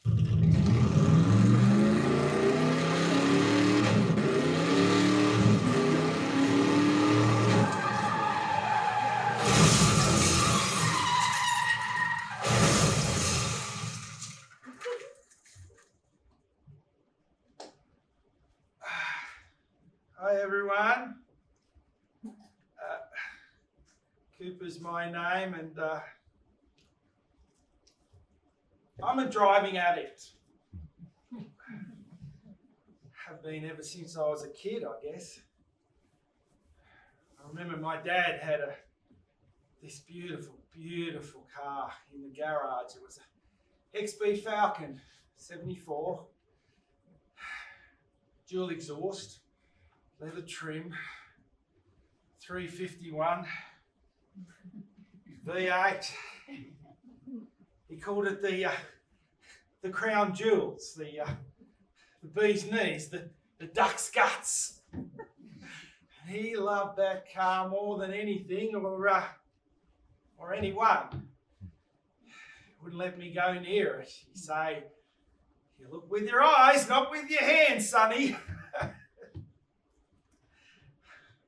Hi everyone. Cooper's my name, and I'm a driving addict. Have been ever since I was a kid, I guess. I remember my dad had this beautiful, beautiful car in the garage. It was a XB Falcon 74, dual exhaust, leather trim, 351, V8. He called it the crown jewels, the bee's knees, the duck's guts. He loved that car more than anything or anyone. Wouldn't let me go near it. He'd say, "You look with your eyes, not with your hands, sonny."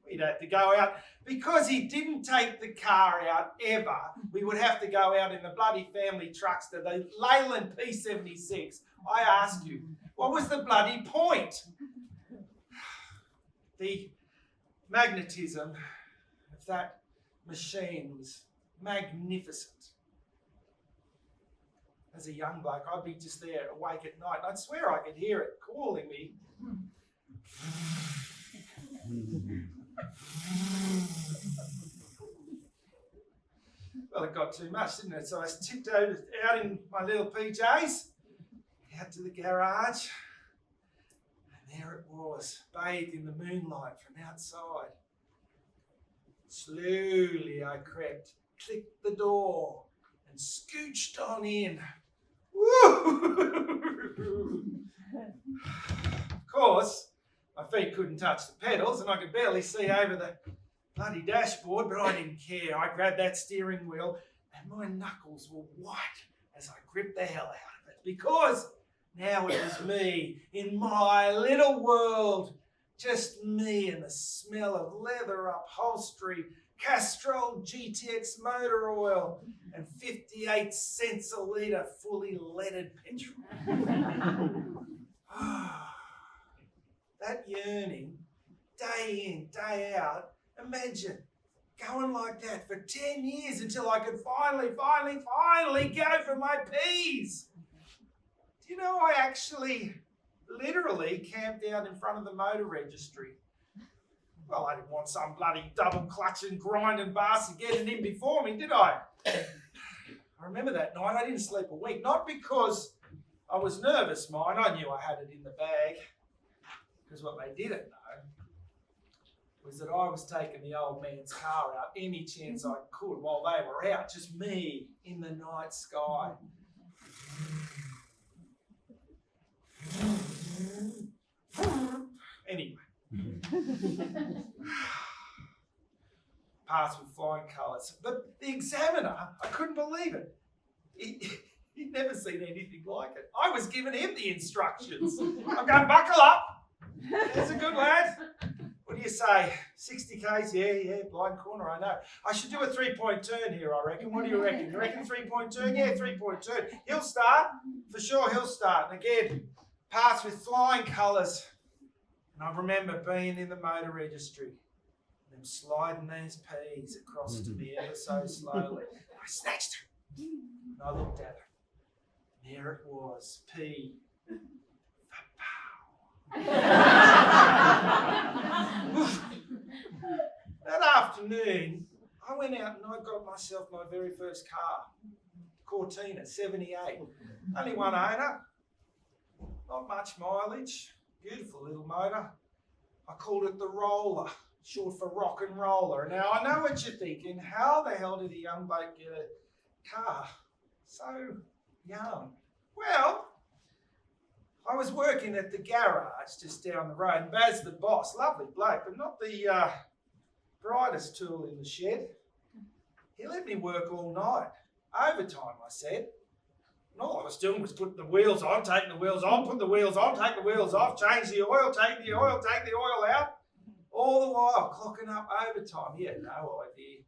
We'd have to go out. Because he didn't take the car out ever, we would have to go out in the bloody family trucks to the Leyland P76. I ask you, what was the bloody point? The magnetism of that machine was magnificent. As a young bloke, I'd be just there awake at night, and I'd swear I could hear it calling me. Well, it got too much, didn't it? So I tipped out in my little PJs, out to the garage, and there it was, bathed in the moonlight from outside. Slowly I crept, clicked the door, and scooched on in. Woo! Of course, my feet couldn't touch the pedals, and I could barely see over the bloody dashboard, but I didn't care. I grabbed that steering wheel, and my knuckles were white as I gripped the hell out of it, because now it was me in my little world, just me and the smell of leather upholstery, Castrol GTX motor oil, and 58 cents a litre fully leaded petrol. That yearning, day in, day out. Imagine going like that for 10 years until I could finally go for my peas. Do you know I actually literally camped out in front of the motor registry? Well, I didn't want some bloody double clutching, grinding bastard getting in before me, did I? I remember that night I didn't sleep a week, not because I was nervous, mind. I knew I had it in the bag, because what they didn't know was that I was taking the old man's car out any chance I could while they were out, just me in the night sky. Anyway. Passed with flying colours. But the examiner, I couldn't believe it. He'd never seen anything like it. I was giving him the instructions. I'm going, buckle up. There's a good lad. What do you say? 60 k's? Yeah, blind corner, I know. I should do a 3-point turn here, I reckon. What do you reckon? You reckon 3-point turn? Yeah, 3-point turn. He'll start. For sure, he'll start. And again, pass with flying colours. And I remember being in the motor registry, and them sliding these peas across to me ever so slowly. I snatched her, and I looked at her. And there it was, P. That afternoon, I went out and I got myself my very first car, Courtille, 78. Only one owner, not much mileage, beautiful little motor. I called it the Roller, short for rock and roller. Now I know what you're thinking, how the hell did a young bloke get a car so young? Well, I was working at the garage just down the road, and Baz, the boss, lovely bloke, but not the brightest tool in the shed. He let me work all night. Overtime, I said. And all I was doing was putting the wheels on, taking the wheels on, put the wheels on, take the wheels off, change the oil, take the oil out. All the while clocking up overtime. He had no idea.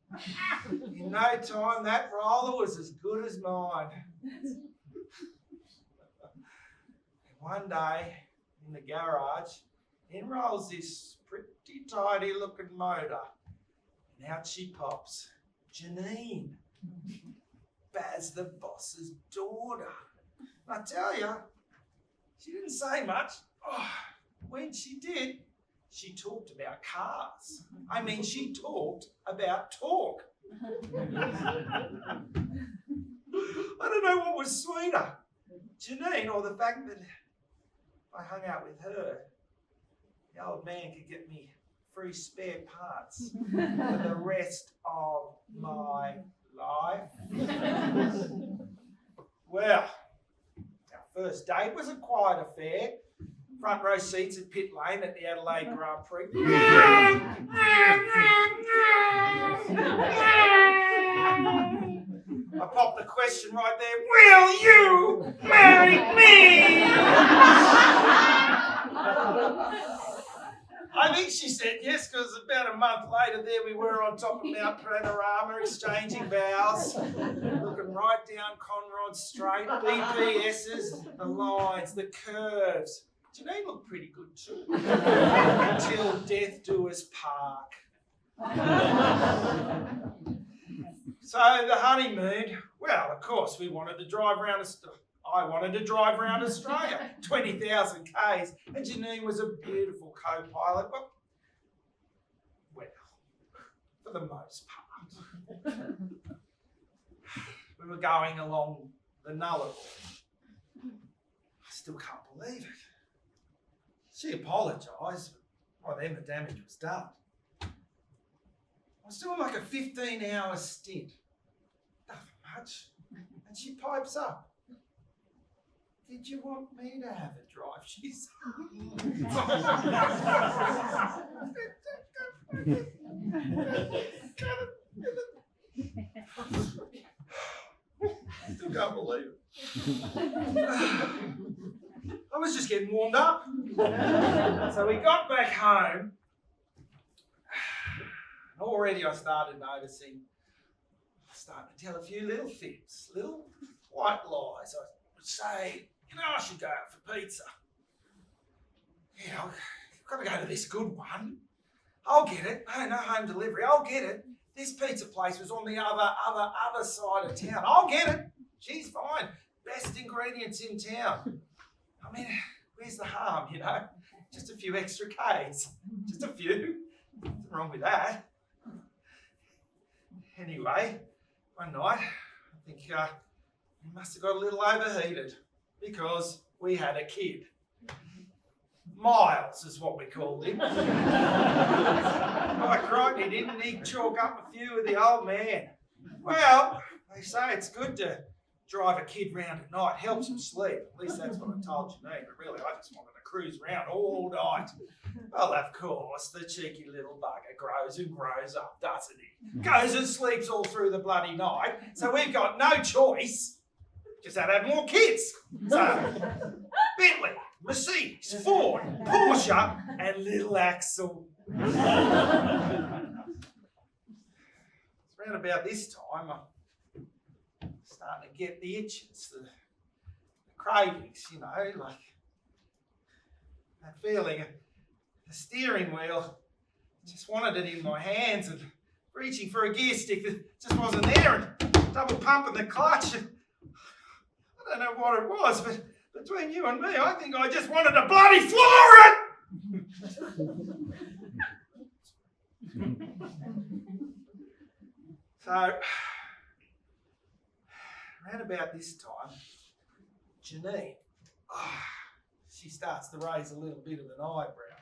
In no time, that roller was as good as mine. And one day, in the garage, in rolls this pretty tidy looking motor. And out she pops. Janine. Baz the boss's daughter. And I tell you, she didn't say much. Oh, when she did, she talked about cars. I mean, she talked about talk. I don't know what was sweeter, Janine, or the fact that if I hung out with her, the old man could get me free spare parts for the rest of my life. Well, our first date was a quiet affair. Front row seats at Pit Lane at the Adelaide Grand Prix. I popped the question right there, will you marry me? I think she said yes, because about a month later there we were on top of Mount Panorama exchanging vows, looking right down Conrod Straight, BPSs, the lines, the curves. Janine looked pretty good too, until death do us part. So the honeymoon, well, of course, we wanted to drive around. I wanted to drive around Australia, 20,000 Ks, and Janine was a beautiful co-pilot, but, well, for the most part. We were going along the Nullarbor. I still can't believe it. She apologised, but by then the damage was done. I was doing like a 15-hour stint. Nothing much. And she pipes up. Did you want me to have a drive? She said. Still can't believe it. I was just getting warmed up. So we got back home. And already I started noticing, starting to tell a few little fibs, little white lies. I would say, I should go out for pizza. Yeah, I've got to go to this good one. I'll get it. No home delivery. I'll get it. This pizza place was on the other side of town. I'll get it. She's fine. Best ingredients in town. I mean, where's the harm, Just a few extra Ks. Just a few. Nothing wrong with that. Anyway, one night, I think we must have got a little overheated because we had a kid. Miles is what we called him. Oh, crikey, didn't he chalk up a few with the old man? Well, they say it's good to drive a kid round at night, helps him sleep. At least that's what I told Janine, but really I just wanted to cruise around all night. Well, of course, the cheeky little bugger grows and grows up, doesn't he? Goes and sleeps all through the bloody night, so we've got no choice. Just had to have more kids. So, Bentley, Mercedes, Ford, Porsche, and little Axel. It's around about this time I'm starting to get the itches, the cravings, like that feeling of the steering wheel. Just wanted it in my hands and reaching for a gear stick that just wasn't there and double pumping the clutch. I don't know what it was, but between you and me, I think I just wanted to bloody floor it! So, around about this time, Janine, she starts to raise a little bit of an eyebrow.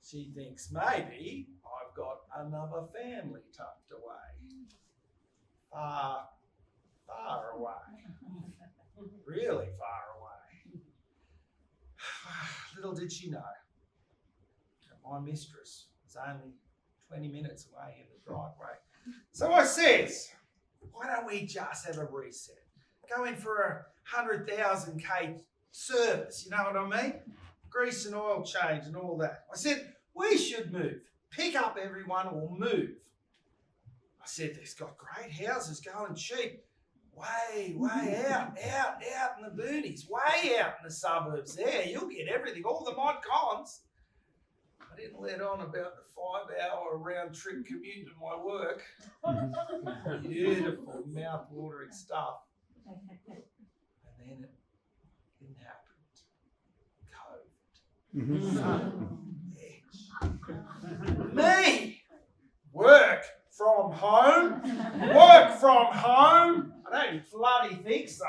She thinks maybe I've got another family tucked away. Far away. Really far away. Little did she know that my mistress was only 20 minutes away in the driveway. So I says, why don't we just have a reset? Going for a 100,000k service, you know what I mean? Grease and oil change and all that. I said, we should move. Pick up everyone or move. I said, there's got great houses going cheap. Way out in the boonies, way out in the suburbs there. You'll get everything, all the mod cons. I didn't let on about the 5-hour round trip commute to my work. Beautiful, mouth-watering stuff. And then it didn't happen. COVID. Me! Work from home. I don't bloody think so.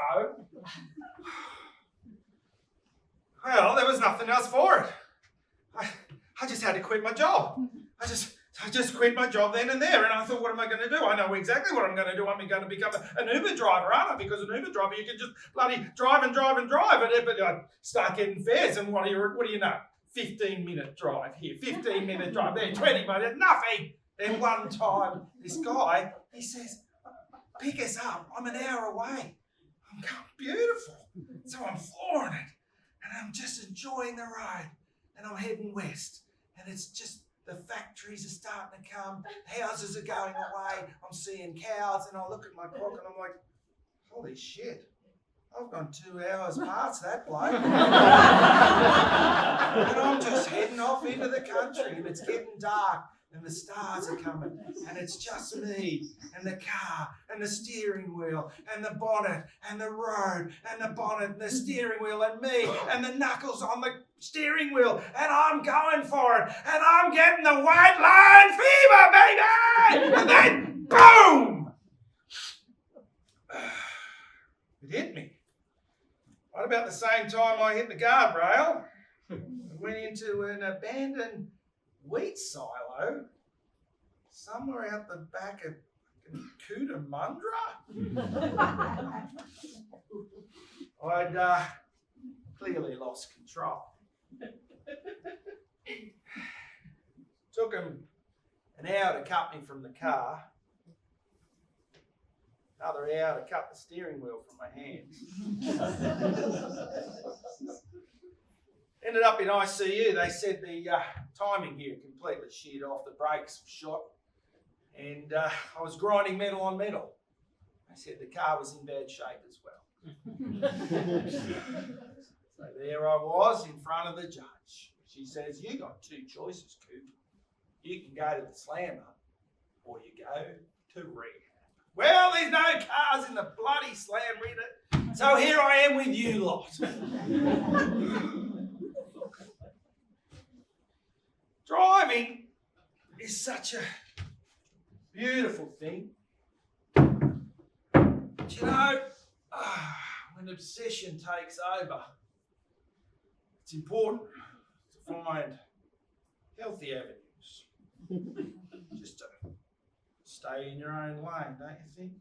Well, there was nothing else for it. I just had to quit my job. I just quit my job then and there, and I thought, what am I going to do? I know exactly what I'm going to do. I'm going to become an Uber driver, aren't I? Because an Uber driver, you can just bloody drive, and but I start getting fares, and what do you know? 15-minute drive here, 15-minute drive there, 20 minutes, nothing. Then one time, this guy, he says, pick us up. I'm an hour away. I'm going, beautiful. So I'm flooring it, and I'm just enjoying the road, and I'm heading west, and it's just, the factories are starting to come, houses are going away, I'm seeing cows, and I look at my clock and I'm like, holy shit, I've gone 2 hours past that bloke. And I'm just heading off into the country, and it's getting dark, and the stars are coming, and it's just me, and the car, and the steering wheel, and the bonnet, and the road, and the bonnet, and the steering wheel, and me, and the knuckles on the steering wheel, and I'm going for it, and I'm getting the white line fever, baby! And then, boom! It hit me. Right about the same time I hit the guardrail, I went into an abandoned wheat silo somewhere out the back of Cootamundra. I'd clearly lost control. Took him an hour to cut me from the car, another hour to cut the steering wheel from my hands. Ended up in ICU. They said the timing gear completely sheared off, the brakes were shot, and I was grinding metal on metal. They said the car was in bad shape as well. So there I was in front of the judge. She says, you got two choices, Coop. You can go to the slammer or you go to rehab. Well, there's no cars in the bloody slam river, so here I am with you lot. Driving is such a beautiful thing. But you know, when obsession takes over, it's important to find healthy avenues. Just to stay in your own lane, don't you think?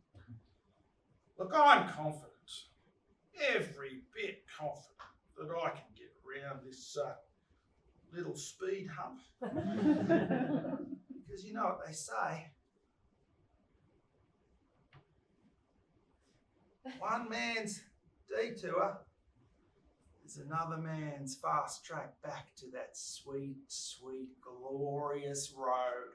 Look, I'm confident, every bit confident, that I can get around this little speed hump. Because you know what they say. One man's detour is another man's fast track back to that sweet, sweet, glorious road.